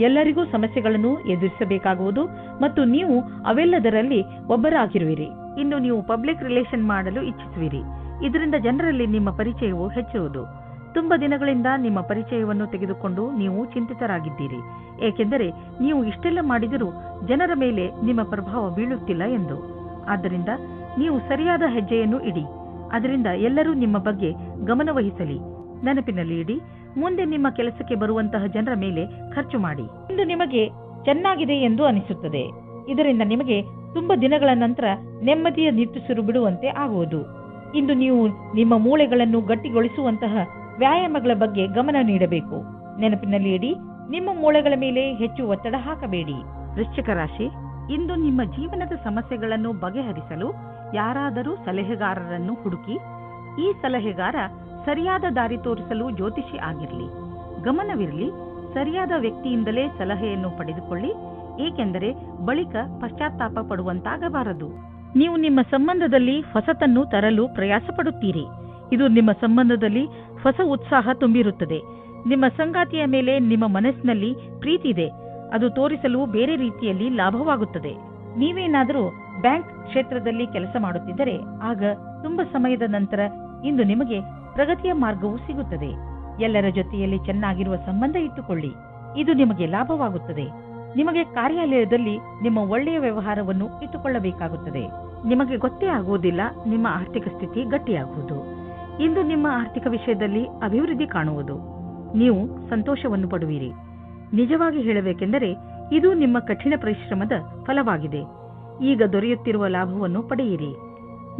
ಎಲ್ಲರಿಗೂ ಸಮಸ್ಯೆಗಳನ್ನು ಎದುರಿಸಬೇಕಾಗುವುದು ಮತ್ತು ನೀವು ಅವೆಲ್ಲದರಲ್ಲಿ ಒಬ್ಬರಾಗಿರುವಿರಿ. ಇನ್ನು ನೀವು ಪಬ್ಲಿಕ್ ರಿಲೇಷನ್ ಮಾಡಲು ಇಚ್ಛಿಸುವಿರಿ. ಇದರಿಂದ ಜನರಲ್ಲಿ ನಿಮ್ಮ ಪರಿಚಯವು ಹೆಚ್ಚುವುದು. ತುಂಬ ದಿನಗಳಿಂದ ನಿಮ್ಮ ಪರಿಚಯವನ್ನು ತೆಗೆದುಕೊಂಡು ನೀವು ಚಿಂತಿತರಾಗಿದ್ದೀರಿ, ಏಕೆಂದರೆ ನೀವು ಇಷ್ಟೆಲ್ಲ ಮಾಡಿದರೂ ಜನರ ಮೇಲೆ ನಿಮ್ಮ ಪ್ರಭಾವ ಬೀಳುತ್ತಿಲ್ಲ ಎಂದು. ಆದ್ದರಿಂದ ನೀವು ಸರಿಯಾದ ಹೆಜ್ಜೆಯನ್ನು ಇಡಿ. ಅದರಿಂದ ಎಲ್ಲರೂ ನಿಮ್ಮ ಬಗ್ಗೆ ಗಮನವಹಿಸಲಿ. ನೆನಪಿನಲ್ಲಿ ಇಡಿ, ಮುಂದೆ ನಿಮ್ಮ ಕೆಲಸಕ್ಕೆ ಬರುವಂತಹ ಜನರ ಮೇಲೆ ಖರ್ಚು ಮಾಡಿ. ಇಂದು ನಿಮಗೆ ಚೆನ್ನಾಗಿದೆ ಎಂದು ಅನಿಸುತ್ತದೆ. ಇದರಿಂದ ನಿಮಗೆ ತುಂಬ ದಿನಗಳ ನಂತರ ನೆಮ್ಮದಿಯ ನಿಟ್ಟುಸಿರು ಬಿಡುವಂತೆ ಆಗುವುದು. ಇಂದು ನೀವು ನಿಮ್ಮ ಮೂಳೆಗಳನ್ನು ಗಟ್ಟಿಗೊಳಿಸುವಂತಹ ವ್ಯಾಯಾಮಗಳ ಬಗ್ಗೆ ಗಮನ ನೀಡಬೇಕು. ನೆನಪಿನಲ್ಲಿ ಇಡಿ, ನಿಮ್ಮ ಮೂಳೆಗಳ ಮೇಲೆ ಹೆಚ್ಚು ಒತ್ತಡ ಹಾಕಬೇಡಿ. ವೃಶ್ಚಿಕ ರಾಶಿ, ಇಂದು ನಿಮ್ಮ ಜೀವನದ ಸಮಸ್ಯೆಗಳನ್ನು ಬಗೆಹರಿಸಲು ಯಾರಾದರೂ ಸಲಹೆಗಾರರನ್ನು ಹುಡುಕಿ. ಈ ಸಲಹೆಗಾರ ಸರಿಯಾದ ದಾರಿ ತೋರಿಸಲು ಜ್ಯೋತಿಷಿ ಆಗಿರಲಿ. ಗಮನವಿರಲಿ, ಸರಿಯಾದ ವ್ಯಕ್ತಿಯಿಂದಲೇ ಸಲಹೆಯನ್ನು ಪಡೆದುಕೊಳ್ಳಿ, ಏಕೆಂದರೆ ಬಳಿಕ ಪಶ್ಚಾತ್ತಾಪ ಪಡುವಂತಾಗಬಾರದು. ನೀವು ನಿಮ್ಮ ಸಂಬಂಧದಲ್ಲಿ ಹೊಸತನ್ನು ತರಲು ಪ್ರಯಾಸ ಪಡುತ್ತೀರಿ. ಇದು ನಿಮ್ಮ ಸಂಬಂಧದಲ್ಲಿ ಹೊಸ ಉತ್ಸಾಹ ತುಂಬಿರುತ್ತದೆ. ನಿಮ್ಮ ಸಂಗಾತಿಯ ಮೇಲೆ ನಿಮ್ಮ ಮನಸ್ಸಿನಲ್ಲಿ ಪ್ರೀತಿ ಇದೆ. ಅದು ತೋರಿಸಲು ಬೇರೆ ರೀತಿಯಲ್ಲಿ ಲಾಭವಾಗುತ್ತದೆ. ನೀವೇನಾದರೂ ಬ್ಯಾಂಕ್ ಕ್ಷೇತ್ರದಲ್ಲಿ ಕೆಲಸ ಮಾಡುತ್ತಿದ್ದರೆ ಆಗ ತುಂಬಾ ಸಮಯದ ನಂತರ ಇಂದು ನಿಮಗೆ ಪ್ರಗತಿಯ ಮಾರ್ಗವು ಸಿಗುತ್ತದೆ. ಎಲ್ಲರ ಜೊತೆಯಲ್ಲಿ ಚೆನ್ನಾಗಿರುವ ಸಂಬಂಧ ಇಟ್ಟುಕೊಳ್ಳಿ. ಇದು ನಿಮಗೆ ಲಾಭವಾಗುತ್ತದೆ. ನಿಮಗೆ ಕಾರ್ಯಾಲಯದಲ್ಲಿ ನಿಮ್ಮ ಒಳ್ಳೆಯ ವ್ಯವಹಾರವನ್ನು ಇಟ್ಟುಕೊಳ್ಳಬೇಕಾಗುತ್ತದೆ. ನಿಮಗೆ ಗೊತ್ತೇ ಆಗುವುದಿಲ್ಲ ನಿಮ್ಮ ಆರ್ಥಿಕ ಸ್ಥಿತಿ ಗಟ್ಟಿಯಾಗುವುದು. ಇಂದು ನಿಮ್ಮ ಆರ್ಥಿಕ ವಿಷಯದಲ್ಲಿ ಅಭಿವೃದ್ಧಿ ಕಾಣುವುದು. ನೀವು ಸಂತೋಷವನ್ನು ಪಡುವಿರಿ. ನಿಜವಾಗಿ ಹೇಳಬೇಕೆಂದರೆ ಇದು ನಿಮ್ಮ ಕಠಿಣ ಪರಿಶ್ರಮದ ಫಲವಾಗಿದೆ. ಈಗ ದೊರೆಯುತ್ತಿರುವ ಲಾಭವನ್ನು ಪಡೆಯಿರಿ.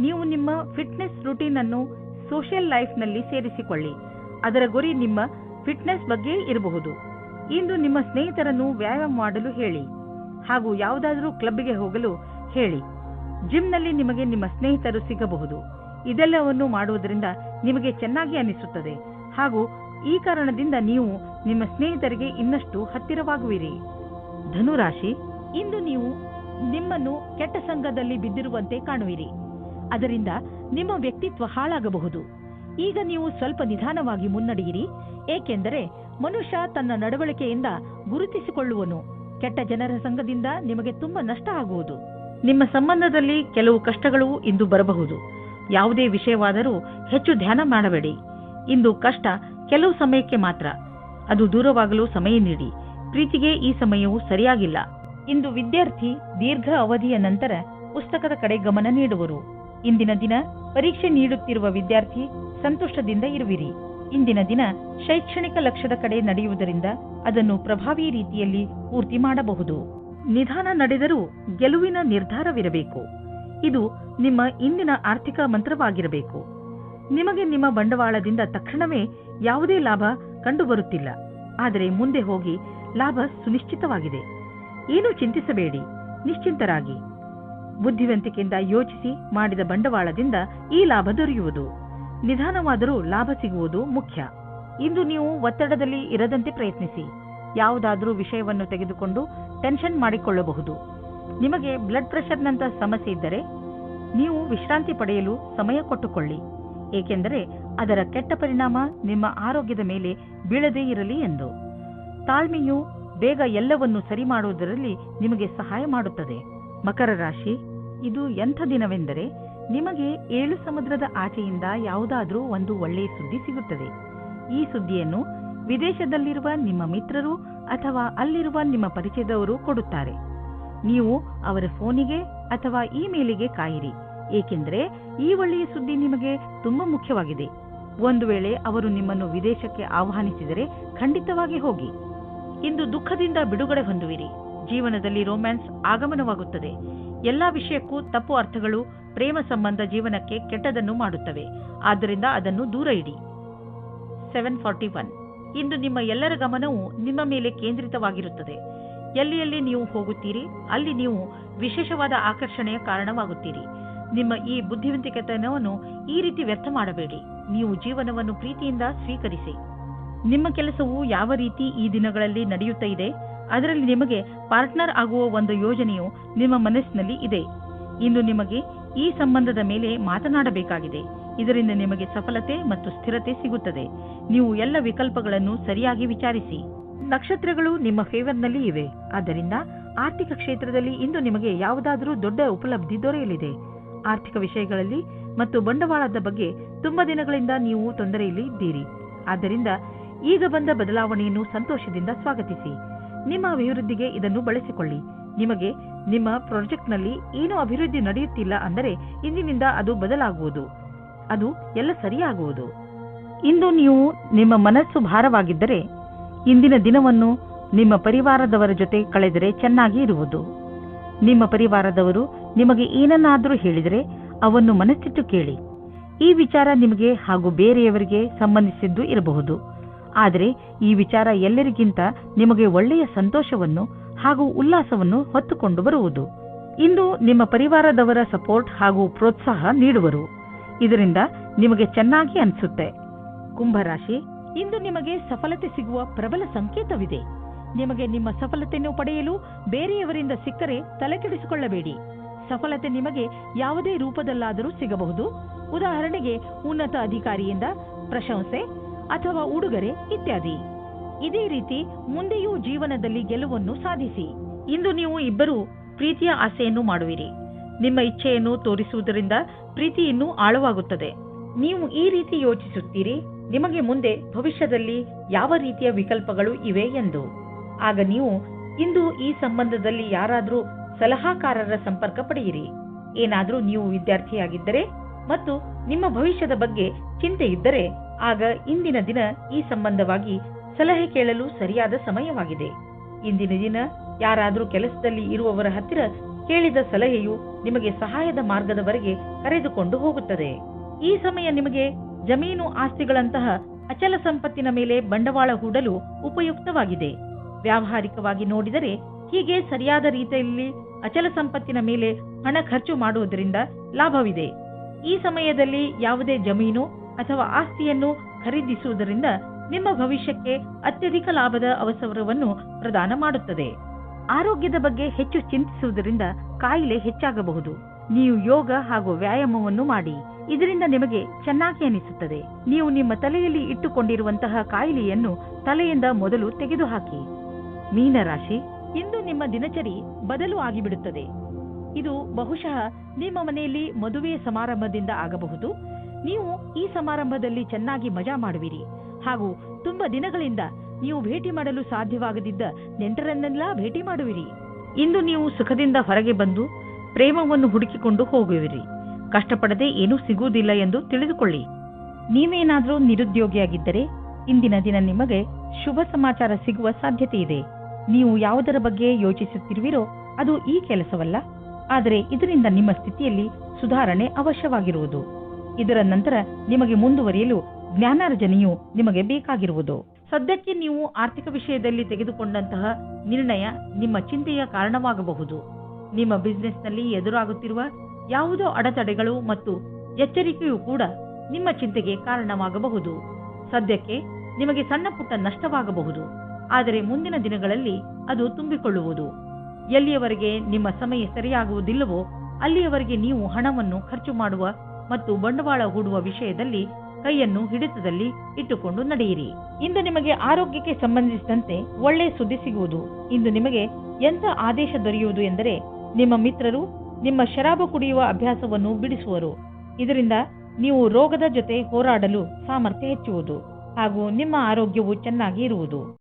ನೀವು ನಿಮ್ಮ ಫಿಟ್ನೆಸ್ ರೂಟೀನ್ ಅನ್ನು ಸೋಷಿಯಲ್ ಲೈಫ್ನಲ್ಲಿ ಸೇರಿಸಿಕೊಳ್ಳಿ. ಅದರ ಗುರಿ ನಿಮ್ಮ ಫಿಟ್ನೆಸ್ ಬಗ್ಗೆ ಇರಬಹುದು. ಇಂದು ನಿಮ್ಮ ಸ್ನೇಹಿತರನ್ನು ವ್ಯಾಯಾಮ ಮಾಡಲು ಹೇಳಿ ಹಾಗೂ ಯಾವುದಾದರೂ ಕ್ಲಬ್ಗೆ ಹೋಗಲು ಹೇಳಿ. ಜಿಮ್ನಲ್ಲಿ ನಿಮಗೆ ನಿಮ್ಮ ಸ್ನೇಹಿತರು ಸಿಗಬಹುದು. ಇದೆಲ್ಲವನ್ನು ಮಾಡುವುದರಿಂದ ನಿಮಗೆ ಚೆನ್ನಾಗಿ ಅನಿಸುತ್ತದೆ ಹಾಗೂ ಈ ಕಾರಣದಿಂದ ನೀವು ನಿಮ್ಮ ಸ್ನೇಹಿತರಿಗೆ ಇನ್ನಷ್ಟು ಹತ್ತಿರವಾಗುವಿರಿ. ಧನುರಾಶಿ, ಇಂದು ನೀವು ನಿಮ್ಮನ್ನು ಕೆಟ್ಟ ಸಂಘದಲ್ಲಿ ಬಿದ್ದಿರುವಂತೆ ಕಾಣುವಿರಿ. ಅದರಿಂದ ನಿಮ್ಮ ವ್ಯಕ್ತಿತ್ವ ಹಾಳಾಗಬಹುದು. ಈಗ ನೀವು ಸ್ವಲ್ಪ ನಿಧಾನವಾಗಿ ಮುನ್ನಡೆಯಿರಿ, ಏಕೆಂದರೆ ಮನುಷ್ಯ ತನ್ನ ನಡವಳಿಕೆಯಿಂದ ಗುರುತಿಸಿಕೊಳ್ಳುವನು. ಕೆಟ್ಟ ಜನರ ಸಂಘದಿಂದ ನಿಮಗೆ ತುಂಬಾ ನಷ್ಟ ಆಗುವುದು. ನಿಮ್ಮ ಸಂಬಂಧದಲ್ಲಿ ಕೆಲವು ಕಷ್ಟಗಳು ಇಂದು ಬರಬಹುದು. ಯಾವುದೇ ವಿಷಯವಾದರೂ ಹೆಚ್ಚು ಧ್ಯಾನ ಮಾಡಬೇಡಿ. ಇಂದು ಕಷ್ಟ ಕೆಲವು ಸಮಯಕ್ಕೆ ಮಾತ್ರ. ಅದು ದೂರವಾಗಲು ಸಮಯ ನೀಡಿ. ಪ್ರೀತಿಗೆ ಈ ಸಮಯವು ಸರಿಯಾಗಿಲ್ಲ. ಇಂದು ವಿದ್ಯಾರ್ಥಿ ದೀರ್ಘ ಅವಧಿಯ ನಂತರ ಪುಸ್ತಕದ ಕಡೆ ಗಮನ ನೀಡುವರು. ಇಂದಿನ ದಿನ ಪರೀಕ್ಷೆ ನೀಡುತ್ತಿರುವ ವಿದ್ಯಾರ್ಥಿ ಸಂತೋಷದಿಂದ ಇರುವಿರಿ. ಇಂದಿನ ದಿನ ಶೈಕ್ಷಣಿಕ ಲಕ್ಷ್ಯದ ಕಡೆ ನಡೆಯುವುದರಿಂದ ಅದನ್ನು ಪ್ರಭಾವಿ ರೀತಿಯಲ್ಲಿ ಪೂರ್ತಿ ಮಾಡಬಹುದು. ನಿಧಾನ ನಡೆದರೂ ಗೆಲುವಿನ ನಿರ್ಧಾರವಿರಬೇಕು. ಇದು ನಿಮ್ಮ ಇಂದಿನ ಆರ್ಥಿಕ ಮಂತ್ರವಾಗಿರಬೇಕು. ನಿಮಗೆ ನಿಮ್ಮ ಬಂಡವಾಳದಿಂದ ತಕ್ಷಣವೇ ಯಾವುದೇ ಲಾಭ ಕಂಡುಬರುತ್ತಿಲ್ಲ, ಆದರೆ ಮುಂದೆ ಹೋಗಿ ಲಾಭ ಸುನಿಶ್ಚಿತವಾಗಿದೆ. ಏನೂ ಚಿಂತಿಸಬೇಡಿ, ನಿಶ್ಚಿಂತರಾಗಿ. ಬುದ್ಧಿವಂತಿಕೆಯಿಂದ ಯೋಚಿಸಿ ಮಾಡಿದ ಬಂಡವಾಳದಿಂದ ಈ ಲಾಭ ದೊರೆಯುವುದು. ನಿಧಾನವಾದರೂ ಲಾಭ ಸಿಗುವುದು ಮುಖ್ಯ. ಇಂದು ನೀವು ಒತ್ತಡದಲ್ಲಿ ಇರದಂತೆ ಪ್ರಯತ್ನಿಸಿ. ಯಾವುದಾದ್ರೂ ವಿಷಯವನ್ನು ತೆಗೆದುಕೊಂಡು ಟೆನ್ಷನ್ ಮಾಡಿಕೊಳ್ಳಬಹುದು. ನಿಮಗೆ ಬ್ಲಡ್ ಪ್ರೆಷರ್ನಂಥ ಸಮಸ್ಯೆ ಇದ್ದರೆ ನೀವು ವಿಶ್ರಾಂತಿ ಪಡೆಯಲು ಸಮಯ ಕೊಟ್ಟುಕೊಳ್ಳಿ, ಏಕೆಂದರೆ ಅದರ ಕೆಟ್ಟ ಪರಿಣಾಮ ನಿಮ್ಮ ಆರೋಗ್ಯದ ಮೇಲೆ ಬೀಳದೇ ಇರಲಿ ಎಂದು. ತಾಳ್ಮೆಯು ಬೇಗ ಎಲ್ಲವನ್ನು ಸರಿ ಮಾಡುವುದರಲ್ಲಿ ನಿಮಗೆ ಸಹಾಯ ಮಾಡುತ್ತದೆ. ಮಕರ ರಾಶಿ, ಇದು ಎಂಥ ದಿನವೆಂದರೆ ನಿಮಗೆ 7 ಸಮುದ್ರದ ಆಚೆಯಿಂದ ಯಾವುದಾದ್ರೂ ಒಂದು ಒಳ್ಳೆಯ ಸುದ್ದಿ ಸಿಗುತ್ತದೆ. ಈ ಸುದ್ದಿಯನ್ನು ವಿದೇಶದಲ್ಲಿರುವ ನಿಮ್ಮ ಮಿತ್ರರು ಅಥವಾ ಅಲ್ಲಿರುವ ನಿಮ್ಮ ಪರಿಚಯದವರು ಕೊಡುತ್ತಾರೆ. ನೀವು ಅವರ ಫೋನಿಗೆ ಅಥವಾ ಇಮೇಲಿಗೆ ಕಾಯಿರಿ, ಏಕೆಂದರೆ ಈ ಒಳ್ಳೆಯ ಸುದ್ದಿ ನಿಮಗೆ ತುಂಬಾ ಮುಖ್ಯವಾಗಿದೆ. ಒಂದು ವೇಳೆ ಅವರು ನಿಮ್ಮನ್ನು ವಿದೇಶಕ್ಕೆ ಆಹ್ವಾನಿಸಿದರೆ ಖಂಡಿತವಾಗಿ ಹೋಗಿ. ಇಂದು ದುಃಖದಿಂದ ಬಿಡುಗಡೆ ಹೊಂದುವಿರಿ. ಜೀವನದಲ್ಲಿ ರೊಮ್ಯಾನ್ಸ್ ಆಗಮನವಾಗುತ್ತದೆ. ಎಲ್ಲಾ ವಿಷಯಕ್ಕೂ ತಪ್ಪು ಅರ್ಥಗಳು ಪ್ರೇಮ ಸಂಬಂಧ ಜೀವನಕ್ಕೆ ಕೆಟ್ಟದನ್ನು ಮಾಡುತ್ತವೆ, ಆದ್ದರಿಂದ ಅದನ್ನು ದೂರ ಇಡಿ. 741 ಇಂದು ನಿಮ್ಮ ಎಲ್ಲರ ಗಮನವು ನಿಮ್ಮ ಮೇಲೆ ಕೇಂದ್ರಿತವಾಗಿರುತ್ತದೆ. ಎಲ್ಲಿ ನೀವು ಹೋಗುತ್ತೀರಿ ಅಲ್ಲಿ ನೀವು ವಿಶೇಷವಾದ ಆಕರ್ಷಣೆಯ ಕಾರಣವಾಗುತ್ತೀರಿ. ನಿಮ್ಮ ಈ ಬುದ್ಧಿವಂತಿಕೆತನವನ್ನು ಈ ರೀತಿ ವ್ಯರ್ಥ ಮಾಡಬೇಡಿ. ನೀವು ಜೀವನವನ್ನು ಪ್ರೀತಿಯಿಂದ ಸ್ವೀಕರಿಸಿ. ನಿಮ್ಮ ಕೆಲಸವು ಯಾವ ರೀತಿ ಈ ದಿನಗಳಲ್ಲಿ ನಡೆಯುತ್ತಾ ಇದೆ, ಅದರಲ್ಲಿ ನಿಮಗೆ ಪಾರ್ಟ್ನರ್ ಆಗುವ ಒಂದು ಯೋಜನೆಯು ನಿಮ್ಮ ಮನಸ್ಸಿನಲ್ಲಿ ಇದೆ. ಇಂದು ನಿಮಗೆ ಈ ಸಂಬಂಧದ ಮೇಲೆ ಮಾತನಾಡಬೇಕಾಗಿದೆ. ಇದರಿಂದ ನಿಮಗೆ ಸಫಲತೆ ಮತ್ತು ಸ್ಥಿರತೆ ಸಿಗುತ್ತದೆ. ನೀವು ಎಲ್ಲ ವಿಕಲ್ಪಗಳನ್ನು ಸರಿಯಾಗಿ ವಿಚಾರಿಸಿ. ನಕ್ಷತ್ರಗಳು ನಿಮ್ಮ ಫೇವರ್ನಲ್ಲಿ ಇವೆ, ಆದ್ದರಿಂದ ಆರ್ಥಿಕ ಕ್ಷೇತ್ರದಲ್ಲಿ ಇಂದು ನಿಮಗೆ ಯಾವುದಾದರೂ ದೊಡ್ಡ ಉಪಲಬ್ಧಿ ದೊರೆಯಲಿದೆ. ಆರ್ಥಿಕ ವಿಷಯಗಳಲ್ಲಿ ಮತ್ತು ಬಂಡವಾಳದ ಬಗ್ಗೆ ತುಂಬಾ ದಿನಗಳಿಂದ ನೀವು ತೊಂದರೆಯಲ್ಲಿ ಇದ್ದೀರಿ. ಆದ್ದರಿಂದ ಈಗ ಬಂದ ಬದಲಾವಣೆಯನ್ನು ಸಂತೋಷದಿಂದ ಸ್ವಾಗತಿಸಿ. ನಿಮ್ಮ ಅಭಿವೃದ್ಧಿಗೆ ಇದನ್ನು ಬಳಸಿಕೊಳ್ಳಿ. ನಿಮಗೆ ನಿಮ್ಮ ಪ್ರಾಜೆಕ್ಟ್ನಲ್ಲಿ ಏನೂ ಅಭಿವೃದ್ಧಿ ನಡೆಯುತ್ತಿಲ್ಲ ಅಂದರೆ ಇಂದಿನಿಂದ ಅದು ಬದಲಾಗುವುದು, ಅದು ಎಲ್ಲ ಸರಿಯಾಗುವುದು. ಇಂದು ನೀವು ನಿಮ್ಮ ಮನಸ್ಸು ಭಾರವಾಗಿದ್ದರೆ ಇಂದಿನ ದಿನವನ್ನು ನಿಮ್ಮ ಪರಿವಾರದವರ ಜೊತೆ ಕಳೆದರೆ ಚೆನ್ನಾಗಿ ಇರುವುದು. ನಿಮ್ಮ ಪರಿವಾರದವರು ನಿಮಗೆ ಏನನ್ನಾದರೂ ಹೇಳಿದರೆ ಅವನ್ನು ಮನಸ್ಸಿಟ್ಟು ಕೇಳಿ. ಈ ವಿಚಾರ ನಿಮಗೆ ಹಾಗೂ ಬೇರೆಯವರಿಗೆ ಸಂಬಂಧಿಸಿದ್ದು ಇರಬಹುದು, ಆದರೆ ಈ ವಿಚಾರ ಎಲ್ಲರಿಗಿಂತ ನಿಮಗೆ ಒಳ್ಳೆಯ ಸಂತೋಷವನ್ನು ಹಾಗೂ ಉಲ್ಲಾಸವನ್ನು ಹೊತ್ತುಕೊಂಡು ಬರುವುದು. ಇಂದು ನಿಮ್ಮ ಪರಿವಾರದವರ ಸಪೋರ್ಟ್ ಹಾಗೂ ಪ್ರೋತ್ಸಾಹ ನೀಡುವರು. ಇದರಿಂದ ನಿಮಗೆ ಚೆನ್ನಾಗಿ ಅನಿಸುತ್ತೆ. ಕುಂಭರಾಶಿ, ಇಂದು ನಿಮಗೆ ಸಫಲತೆ ಸಿಗುವ ಪ್ರಬಲ ಸಂಕೇತವಿದೆ. ನಿಮಗೆ ನಿಮ್ಮ ಸಫಲತೆಯನ್ನು ಪಡೆಯಲು ಬೇರೆಯವರಿಂದ ಸಿಕ್ಕರೆ ತಲೆಕೆಡಿಸಿಕೊಳ್ಳಬೇಡಿ. ಸಫಲತೆ ನಿಮಗೆ ಯಾವುದೇ ರೂಪದಲ್ಲಾದರೂ ಸಿಗಬಹುದು. ಉದಾಹರಣೆಗೆ ಉನ್ನತ ಅಧಿಕಾರಿಯಿಂದ ಪ್ರಶಂಸೆ ಅಥವಾ ಉಡುಗೊರೆ ಇತ್ಯಾದಿ. ಇದೇ ರೀತಿ ಮುಂದೆಯೂ ಜೀವನದಲ್ಲಿ ಗೆಲುವನ್ನು ಸಾಧಿಸಿ. ಇಂದು ನೀವು ಇಬ್ಬರು ಪ್ರೀತಿಯ ಆಸೆಯನ್ನು ಮಾಡುವಿರಿ. ನಿಮ್ಮ ಇಚ್ಛೆಯನ್ನು ತೋರಿಸುವುದರಿಂದ ಪ್ರೀತಿ ಇನ್ನೂ ಆಳವಾಗುತ್ತದೆ. ನೀವು ಈ ರೀತಿ ಯೋಚಿಸುತ್ತೀರಿ, ನಿಮಗೆ ಮುಂದೆ ಭವಿಷ್ಯದಲ್ಲಿ ಯಾವ ರೀತಿಯ ವಿಕಲ್ಪಗಳು ಇವೆ ಎಂದು. ಆಗ ನೀವು ಇಂದು ಈ ಸಂಬಂಧದಲ್ಲಿ ಯಾರಾದರೂ ಸಲಹಾಕಾರರ ಸಂಪರ್ಕ ಪಡೆಯಿರಿ. ಏನಾದರೂ ನೀವು ವಿದ್ಯಾರ್ಥಿಯಾಗಿದ್ದರೆ ಮತ್ತು ನಿಮ್ಮ ಭವಿಷ್ಯದ ಬಗ್ಗೆ ಚಿಂತೆ ಇದ್ದರೆ ಆಗ ಇಂದಿನ ದಿನ ಈ ಸಂಬಂಧವಾಗಿ ಸಲಹೆ ಕೇಳಲು ಸರಿಯಾದ ಸಮಯವಾಗಿದೆ. ಇಂದಿನ ದಿನ ಯಾರಾದರೂ ಕೆಲಸದಲ್ಲಿ ಇರುವವರ ಹತ್ತಿರ ಕೇಳಿದ ಸಲಹೆಯು ನಿಮಗೆ ಸಹಾಯದ ಮಾರ್ಗದವರೆಗೆ ಕರೆದುಕೊಂಡು ಹೋಗುತ್ತದೆ. ಈ ಸಮಯ ನಿಮಗೆ ಜಮೀನು ಆಸ್ತಿಗಳಂತಹ ಅಚಲ ಸಂಪತ್ತಿನ ಮೇಲೆ ಬಂಡವಾಳ ಹೂಡಲು ಉಪಯುಕ್ತವಾಗಿದೆ. ವ್ಯಾವಹಾರಿಕವಾಗಿ ನೋಡಿದರೆ ಹೀಗೆ ಸರಿಯಾದ ರೀತಿಯಲ್ಲಿ ಅಚಲ ಸಂಪತ್ತಿನ ಮೇಲೆ ಹಣ ಖರ್ಚು ಮಾಡುವುದರಿಂದ ಲಾಭವಿದೆ. ಈ ಸಮಯದಲ್ಲಿ ಯಾವುದೇ ಜಮೀನು ಅಥವಾ ಆಸ್ತಿಯನ್ನು ಖರೀದಿಸುವುದರಿಂದ ನಿಮ್ಮ ಭವಿಷ್ಯಕ್ಕೆ ಅತ್ಯಧಿಕ ಲಾಭದ ಅವಸರವನ್ನು ಪ್ರದಾನ ಮಾಡುತ್ತದೆ. ಆರೋಗ್ಯದ ಬಗ್ಗೆ ಹೆಚ್ಚು ಚಿಂತಿಸುವುದರಿಂದ ಕಾಯಿಲೆ ಹೆಚ್ಚಾಗಬಹುದು. ನೀವು ಯೋಗ ಹಾಗೂ ವ್ಯಾಯಾಮವನ್ನು ಮಾಡಿ, ಇದರಿಂದ ನಿಮಗೆ ಚೆನ್ನಾಗಿ ಅನಿಸುತ್ತದೆ. ನೀವು ನಿಮ್ಮ ತಲೆಯಲ್ಲಿ ಇಟ್ಟುಕೊಂಡಿರುವಂತಹ ಕಾಯಿಲೆಯನ್ನು ತಲೆಯಿಂದ ಮೊದಲು ತೆಗೆದುಹಾಕಿ. ಮೀನರಾಶಿ, ಇಂದು ನಿಮ್ಮ ದಿನಚರಿ ಬದಲು ಆಗಿಬಿಡುತ್ತದೆ. ಇದು ಬಹುಶಃ ನಿಮ್ಮ ಮನೆಯಲ್ಲಿ ಮದುವೆಯ ಸಮಾರಂಭದಿಂದ ಆಗಬಹುದು. ನೀವು ಈ ಸಮಾರಂಭದಲ್ಲಿ ಚೆನ್ನಾಗಿ ಮಜಾ ಮಾಡುವಿರಿ ಹಾಗೂ ತುಂಬಾ ದಿನಗಳಿಂದ ನೀವು ಭೇಟಿ ಮಾಡಲು ಸಾಧ್ಯವಾಗದಿದ್ದ ನೆಂಟರನ್ನೆಲ್ಲ ಭೇಟಿ ಮಾಡುವಿರಿ. ಇಂದು ನೀವು ಸುಖದಿಂದ ಹೊರಗೆ ಬಂದು ಪ್ರೇಮವನ್ನು ಹುಡುಕಿಕೊಂಡು ಹೋಗುವಿರಿ. ಕಷ್ಟಪಡದೆ ಏನೂ ಸಿಗುವುದಿಲ್ಲ ಎಂದು ತಿಳಿದುಕೊಳ್ಳಿ. ನೀವೇನಾದರೂ ನಿರುದ್ಯೋಗಿಯಾಗಿದ್ದರೆ ಇಂದಿನ ದಿನ ನಿಮಗೆ ಶುಭ ಸಮಾಚಾರ ಸಿಗುವ ಸಾಧ್ಯತೆ ಇದೆ. ನೀವು ಯಾವುದರ ಬಗ್ಗೆ ಯೋಚಿಸುತ್ತಿರುವಿರೋ ಅದು ಈ ಕೆಲಸವಲ್ಲ, ಆದರೆ ಇದರಿಂದ ನಿಮ್ಮ ಸ್ಥಿತಿಯಲ್ಲಿ ಸುಧಾರಣೆ ಅವಶ್ಯವಾಗಿರುವುದು. ಇದರ ನಂತರ ನಿಮಗೆ ಮುಂದುವರಿಯಲು ಜ್ಞಾನಾರ್ಜನೆಯು ನಿಮಗೆ ಬೇಕಾಗಿರುವುದು. ಸದ್ಯಕ್ಕೆ ನೀವು ಆರ್ಥಿಕ ವಿಷಯದಲ್ಲಿ ತೆಗೆದುಕೊಂಡಂತಹ ನಿರ್ಣಯ ನಿಮ್ಮ ಚಿಂತೆಯ ಕಾರಣವಾಗಬಹುದು. ನಿಮ್ಮ ಬಿಸಿನೆಸ್ನಲ್ಲಿ ಎದುರಾಗುತ್ತಿರುವ ಯಾವುದೋ ಅಡೆತಡೆಗಳು ಮತ್ತು ಎಚ್ಚರಿಕೆಯೂ ಕೂಡ ನಿಮ್ಮ ಚಿಂತೆಗೆ ಕಾರಣವಾಗಬಹುದು. ಸದ್ಯಕ್ಕೆ ನಿಮಗೆ ಸಣ್ಣ ಪುಟ್ಟ ನಷ್ಟವಾಗಬಹುದು, ಆದರೆ ಮುಂದಿನ ದಿನಗಳಲ್ಲಿ ಅದು ತುಂಬಿಕೊಳ್ಳುವುದು. ಎಲ್ಲಿಯವರೆಗೆ ನಿಮ್ಮ ಸಮಯ ಸರಿಯಾಗುವುದಿಲ್ಲವೋ ಅಲ್ಲಿಯವರೆಗೆ ನೀವು ಹಣವನ್ನು ಖರ್ಚು ಮಾಡುವ ಮತ್ತು ಬಂಡವಾಳ ಹೂಡುವ ವಿಷಯದಲ್ಲಿ ಕೈಯನ್ನು ಹಿಡಿತದಲ್ಲಿ ಇಟ್ಟುಕೊಂಡು ನಡೆಯಿರಿ. ಇಂದು ನಿಮಗೆ ಆರೋಗ್ಯಕ್ಕೆ ಸಂಬಂಧಿಸಿದಂತೆ ಒಳ್ಳೆಯ ಸುದ್ದಿ ಸಿಗುವುದು. ಇಂದು ನಿಮಗೆ ಎಂಥ ಆದೇಶ ದೊರೆಯುವುದು ಎಂದರೆ ನಿಮ್ಮ ಮಿತ್ರರು ನಿಮ್ಮ ಶರಾಬು ಕುಡಿಯುವ ಅಭ್ಯಾಸವನ್ನು ಬಿಡಿಸುವರು. ಇದರಿಂದ ನೀವು ರೋಗದ ಜೊತೆ ಹೋರಾಡಲು ಸಾಮರ್ಥ್ಯ ಹೆಚ್ಚುವುದು ಹಾಗೂ ನಿಮ್ಮ ಆರೋಗ್ಯವು ಚೆನ್ನಾಗಿ ಇರುವುದು.